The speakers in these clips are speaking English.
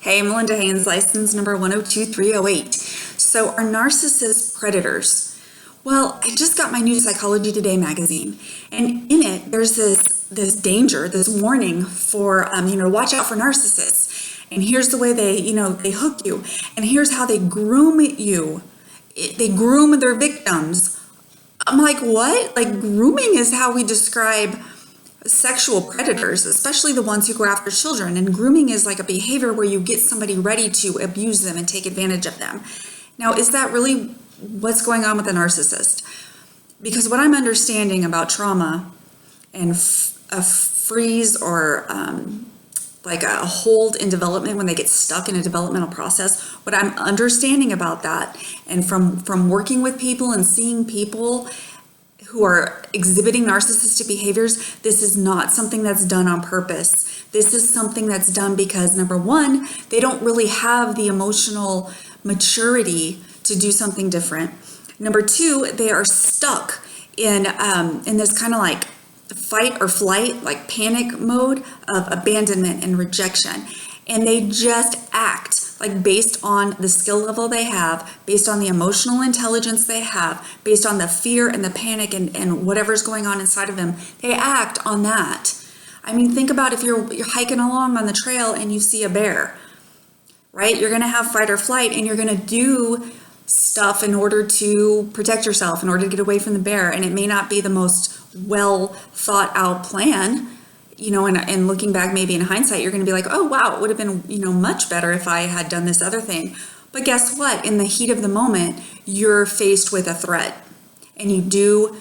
Hey, Melinda Haynes, license number 102308. So are narcissists predators? Well, I just got my new Psychology Today magazine, and in it, there's this danger, this warning for, watch out for narcissists. And here's the way they hook you, and here's how they groom you. They groom their victims. I'm like, what? Like, grooming is how we describe sexual predators, especially the ones who go after children. And grooming is like a behavior where you get somebody ready to abuse them and take advantage of them. Now, is that really what's going on with a narcissist? Because what I'm understanding about trauma and a freeze or like a hold in development when they get stuck in a developmental process, what I'm understanding about that, and from working with people and seeing people who are exhibiting narcissistic behaviors, this is not something that's done on purpose. This is something that's done because, number one, they don't really have the emotional maturity to do something different. Number two, they are stuck in this kind of like fight or flight, like panic mode of abandonment and rejection. And they just act like based on the skill level they have, based on the emotional intelligence they have, based on the fear and the panic and whatever's going on inside of them, they act on that. I mean, think about if you're hiking along on the trail and you see a bear, right? You're gonna have fight or flight, and you're gonna do stuff in order to protect yourself, in order to get away from the bear. And it may not be the most well thought out plan, and looking back, maybe in hindsight, you're going to be like, oh, wow, it would have been, much better if I had done this other thing. But guess what? In the heat of the moment, you're faced with a threat, and you do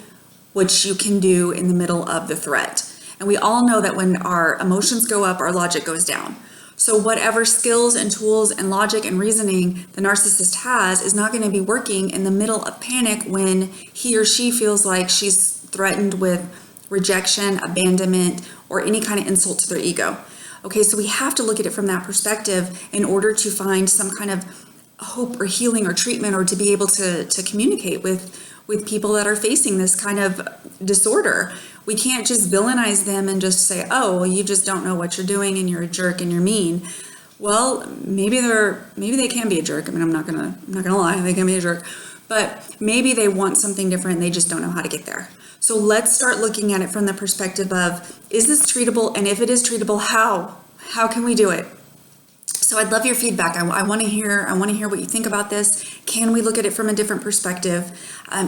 what you can do in the middle of the threat. And we all know that when our emotions go up, our logic goes down. So whatever skills and tools and logic and reasoning the narcissist has is not going to be working in the middle of panic when he or she feels like she's threatened with rejection, abandonment, or any kind of insult to their ego. Okay, so we have to look at it from that perspective in order to find some kind of hope or healing or treatment, or to be able to communicate with people that are facing this kind of disorder. We can't just villainize them and just say, oh, well, you just don't know what you're doing and you're a jerk and you're mean. Well, maybe they can be a jerk. I mean, I'm not gonna lie, they can be a jerk, but maybe they want something different and they just don't know how to get there. So let's start looking at it from the perspective of, is this treatable? And if it is treatable, how? How can we do it? So I'd love your feedback. I want to hear what you think about this. Can we look at it from a different perspective?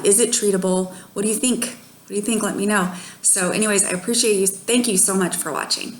Is it treatable? What do you think? Let me know. So anyways, I appreciate you. Thank you so much for watching.